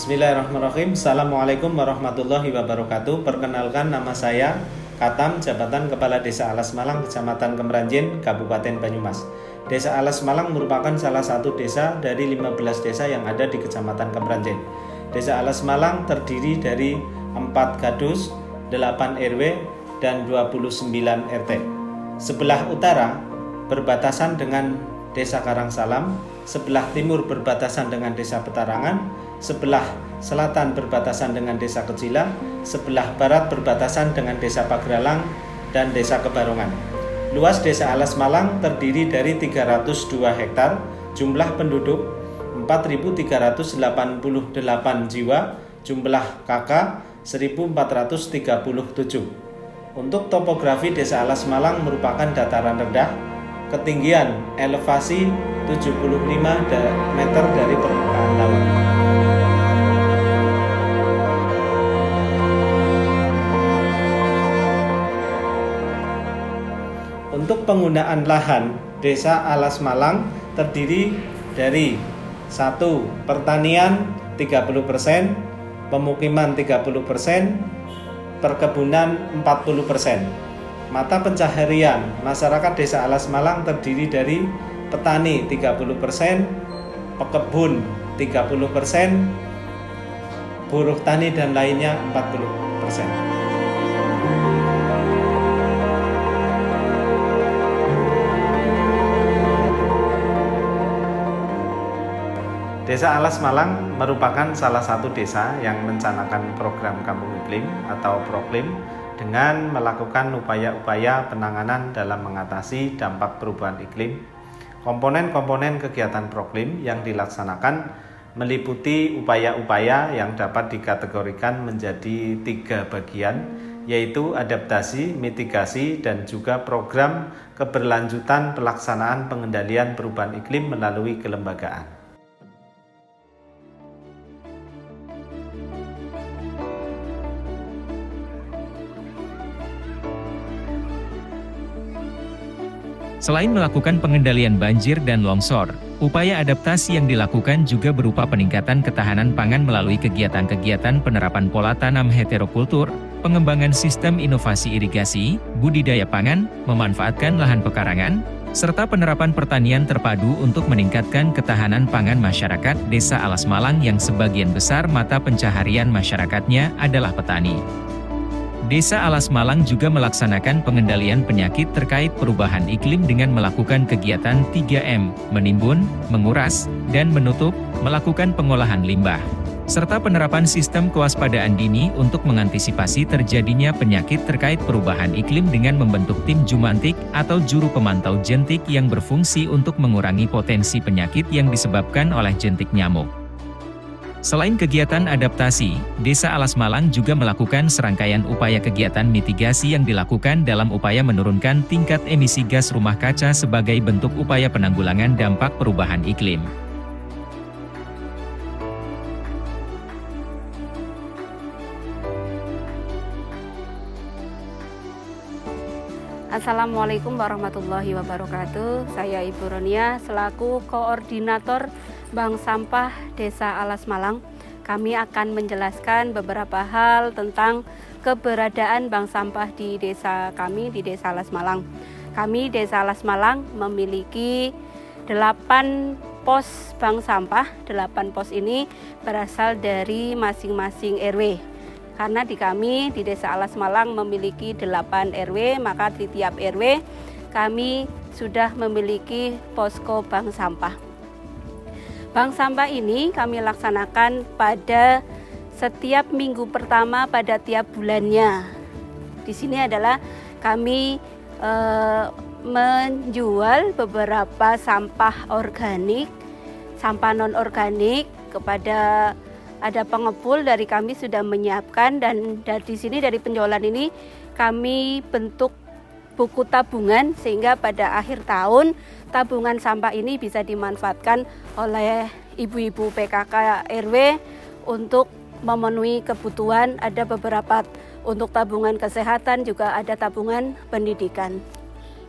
Bismillahirrahmanirrahim. Assalamualaikum warahmatullahi wabarakatuh. Perkenalkan, nama saya Katam, jabatan Kepala Desa Alas Malang, Kecamatan Kemeranjen, Kabupaten Banyumas. Desa Alas Malang merupakan salah satu desa dari 15 desa yang ada di Kecamatan Kemeranjen. Desa Alas Malang terdiri dari 4 gadus, 8 RW, dan 29 RT. Sebelah utara berbatasan dengan Desa Karangsalam, sebelah timur berbatasan dengan Desa Petarangan, sebelah selatan berbatasan dengan Desa Kecila, sebelah barat berbatasan dengan Desa Pagralang dan Desa Kebarongan. Luas Desa Alas Malang terdiri dari 302 hektar, jumlah penduduk 4.388 jiwa, jumlah KK 1.437. Untuk topografi Desa Alas Malang merupakan dataran rendah, ketinggian elevasi 75 meter dari permukaan laut. Untuk penggunaan lahan, Desa Alas Malang terdiri dari 1. Pertanian 30%, pemukiman 30%, perkebunan 40%. Mata pencaharian masyarakat Desa Alas Malang terdiri dari petani 30%, pekebun 30%, buruh tani dan lainnya 40%. Desa Alas Malang merupakan salah satu desa yang mencanangkan program Kampung Iklim atau Proklim dengan melakukan upaya-upaya penanganan dalam mengatasi dampak perubahan iklim. Komponen-komponen kegiatan Proklim yang dilaksanakan meliputi upaya-upaya yang dapat dikategorikan menjadi 3 bagian, yaitu adaptasi, mitigasi, dan juga program keberlanjutan pelaksanaan pengendalian perubahan iklim melalui kelembagaan. Selain melakukan pengendalian banjir dan longsor, upaya adaptasi yang dilakukan juga berupa peningkatan ketahanan pangan melalui kegiatan-kegiatan penerapan pola tanam heterokultur, pengembangan sistem inovasi irigasi, budidaya pangan, memanfaatkan lahan pekarangan, serta penerapan pertanian terpadu untuk meningkatkan ketahanan pangan masyarakat Desa Alas Malang yang sebagian besar mata pencaharian masyarakatnya adalah petani. Desa Alas Malang juga melaksanakan pengendalian penyakit terkait perubahan iklim dengan melakukan kegiatan 3M, menimbun, menguras, dan menutup, melakukan pengolahan limbah, serta penerapan sistem kewaspadaan dini untuk mengantisipasi terjadinya penyakit terkait perubahan iklim dengan membentuk tim jumantik atau juru pemantau jentik yang berfungsi untuk mengurangi potensi penyakit yang disebabkan oleh jentik nyamuk. Selain kegiatan adaptasi, Desa Alas Malang juga melakukan serangkaian upaya kegiatan mitigasi yang dilakukan dalam upaya menurunkan tingkat emisi gas rumah kaca sebagai bentuk upaya penanggulangan dampak perubahan iklim. Assalamualaikum warahmatullahi wabarakatuh. Saya Ibu Ronia selaku Koordinator Bank Sampah Desa Alas Malang. Kami akan menjelaskan beberapa hal tentang keberadaan bank sampah di desa kami di Desa Alas Malang. Kami Desa Alas Malang memiliki 8 pos bank sampah. 8 pos ini berasal dari masing-masing RW. Karena di kami di Desa Alas Malang memiliki 8 RW, maka di tiap RW kami sudah memiliki posko bank sampah. Bank sampah ini kami laksanakan pada setiap minggu pertama pada tiap bulannya. Di sini adalah kami menjual beberapa sampah organik, sampah non-organik kepada ada pengepul dari kami sudah menyiapkan, dan dari sini dari penjualan ini kami bentuk buku tabungan sehingga pada akhir tahun tabungan sampah ini bisa dimanfaatkan oleh ibu-ibu PKK RW untuk memenuhi kebutuhan. Ada beberapa untuk tabungan kesehatan, juga ada tabungan pendidikan.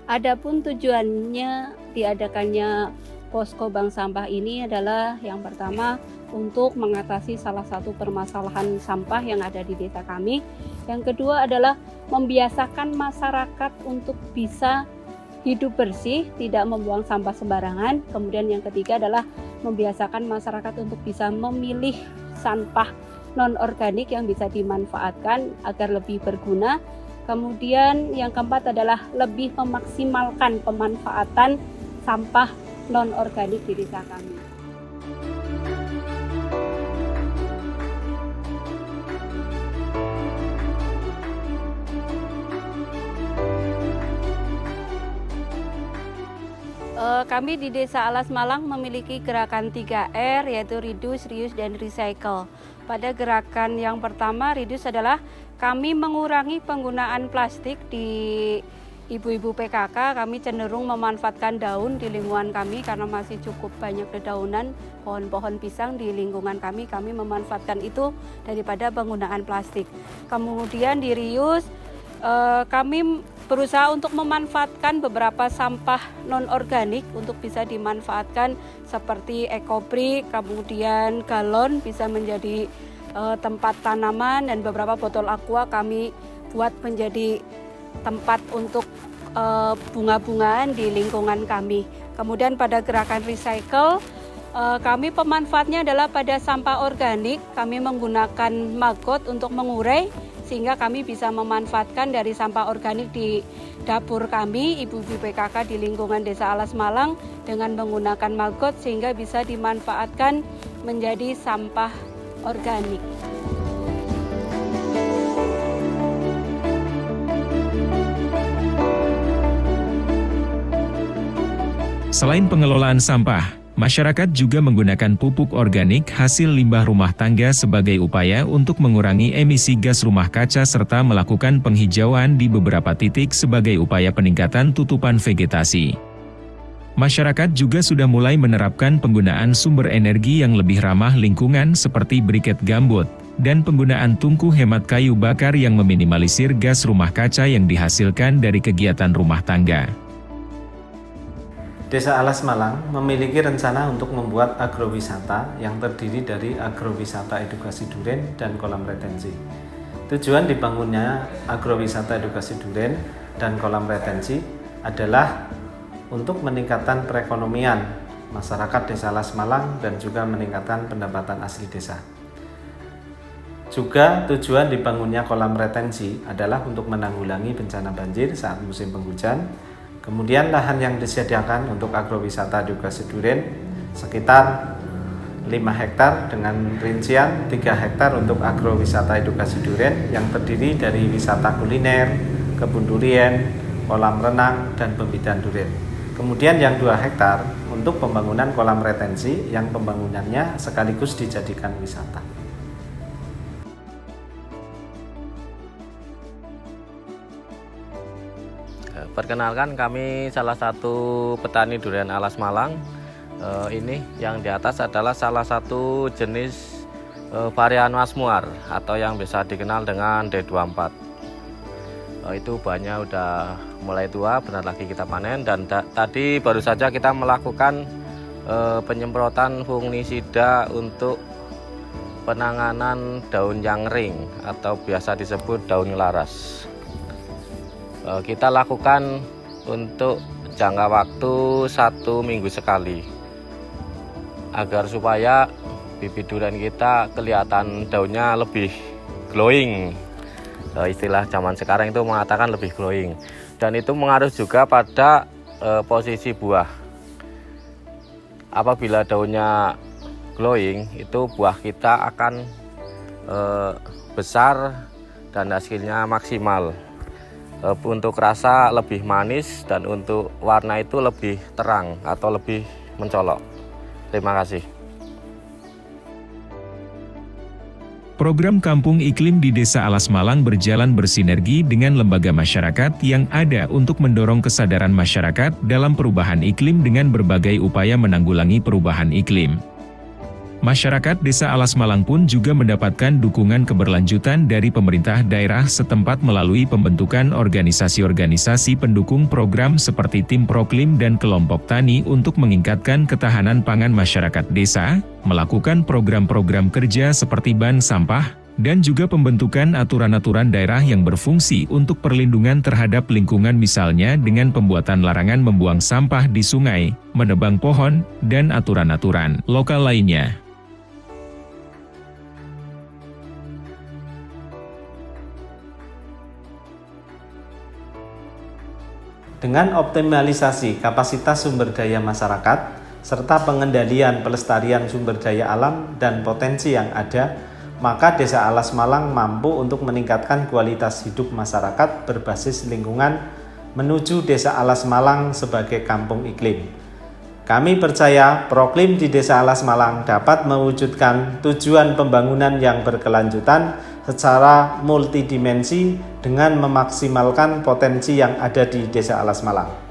Adapun tujuannya diadakannya posko bank sampah ini adalah yang pertama untuk mengatasi salah satu permasalahan sampah yang ada di desa kami. Yang kedua adalah membiasakan masyarakat untuk bisa hidup bersih, tidak membuang sampah sembarangan. Kemudian yang ketiga adalah membiasakan masyarakat untuk bisa memilih sampah non-organik yang bisa dimanfaatkan agar lebih berguna. Kemudian yang keempat adalah lebih memaksimalkan pemanfaatan sampah non-organik di desa kami. Kami di Desa Alas Malang memiliki gerakan 3R, yaitu Reduce, Reuse, dan Recycle. Pada gerakan yang pertama, Reduce adalah kami mengurangi penggunaan plastik di ibu-ibu PKK. Kami cenderung memanfaatkan daun di lingkungan kami karena masih cukup banyak dedaunan pohon-pohon pisang di lingkungan kami. Kami memanfaatkan itu daripada penggunaan plastik. Kemudian di Reuse, kami berusaha untuk memanfaatkan beberapa sampah non-organik untuk bisa dimanfaatkan seperti ekobrik, kemudian galon bisa menjadi tempat tanaman, dan beberapa botol aqua kami buat menjadi tempat untuk bunga-bungaan di lingkungan kami. Kemudian pada gerakan recycle, kami pemanfaatnya adalah pada sampah organik, kami menggunakan maggot untuk mengurai, sehingga kami bisa memanfaatkan dari sampah organik di dapur kami, ibu-ibu PKK di lingkungan Desa Alas Malang dengan menggunakan maggot, sehingga bisa dimanfaatkan menjadi sampah organik. Selain pengelolaan sampah, masyarakat juga menggunakan pupuk organik hasil limbah rumah tangga sebagai upaya untuk mengurangi emisi gas rumah kaca serta melakukan penghijauan di beberapa titik sebagai upaya peningkatan tutupan vegetasi. Masyarakat juga sudah mulai menerapkan penggunaan sumber energi yang lebih ramah lingkungan seperti briket gambut dan penggunaan tungku hemat kayu bakar yang meminimalisir gas rumah kaca yang dihasilkan dari kegiatan rumah tangga. Desa Alas Malang memiliki rencana untuk membuat agrowisata yang terdiri dari agrowisata edukasi duren dan kolam retensi. Tujuan dibangunnya agrowisata edukasi duren dan kolam retensi adalah untuk meningkatkan perekonomian masyarakat Desa Alas Malang dan juga meningkatkan pendapatan asli desa. Juga tujuan dibangunnya kolam retensi adalah untuk menanggulangi bencana banjir saat musim penghujan. Kemudian lahan yang disediakan untuk agrowisata edukasi duren sekitar 5 hektar dengan rincian 3 hektar untuk agrowisata edukasi duren yang terdiri dari wisata kuliner, kebun durian, kolam renang, dan pembibitan duren. Kemudian yang 2 hektar untuk pembangunan kolam retensi yang pembangunannya sekaligus dijadikan wisata. Perkenalkan, kami salah satu petani durian Alas Malang. Ini yang di atas adalah salah satu jenis varian Masmuar atau yang bisa dikenal dengan D24. Itu buahnya udah mulai tua, benar lagi kita panen, dan tadi baru saja kita melakukan penyemprotan fungisida untuk penanganan daun yang kering atau biasa disebut daun laras. Kita lakukan untuk jangka waktu 1 minggu sekali agar supaya bibit durian kita kelihatan daunnya lebih glowing. Istilah zaman sekarang itu mengatakan lebih glowing, dan itu mengaruh juga pada posisi buah. Apabila daunnya glowing, itu buah kita akan besar dan hasilnya maksimal. Untuk rasa lebih manis dan untuk warna itu lebih terang atau lebih mencolok. Terima kasih. Program Kampung Iklim di Desa Alas Malang berjalan bersinergi dengan lembaga masyarakat yang ada untuk mendorong kesadaran masyarakat dalam perubahan iklim dengan berbagai upaya menanggulangi perubahan iklim. Masyarakat Desa Alas Malang pun juga mendapatkan dukungan keberlanjutan dari pemerintah daerah setempat melalui pembentukan organisasi-organisasi pendukung program seperti Tim Proklim dan Kelompok Tani untuk meningkatkan ketahanan pangan masyarakat desa, melakukan program-program kerja seperti bank sampah, dan juga pembentukan aturan-aturan daerah yang berfungsi untuk perlindungan terhadap lingkungan misalnya dengan pembuatan larangan membuang sampah di sungai, menebang pohon, dan aturan-aturan lokal lainnya. Dengan optimalisasi kapasitas sumber daya masyarakat, serta pengendalian pelestarian sumber daya alam dan potensi yang ada, maka Desa Alas Malang mampu untuk meningkatkan kualitas hidup masyarakat berbasis lingkungan menuju Desa Alas Malang sebagai kampung iklim. Kami percaya Proklim di Desa Alas Malang dapat mewujudkan tujuan pembangunan yang berkelanjutan secara multidimensi dengan memaksimalkan potensi yang ada di Desa Alas Malang.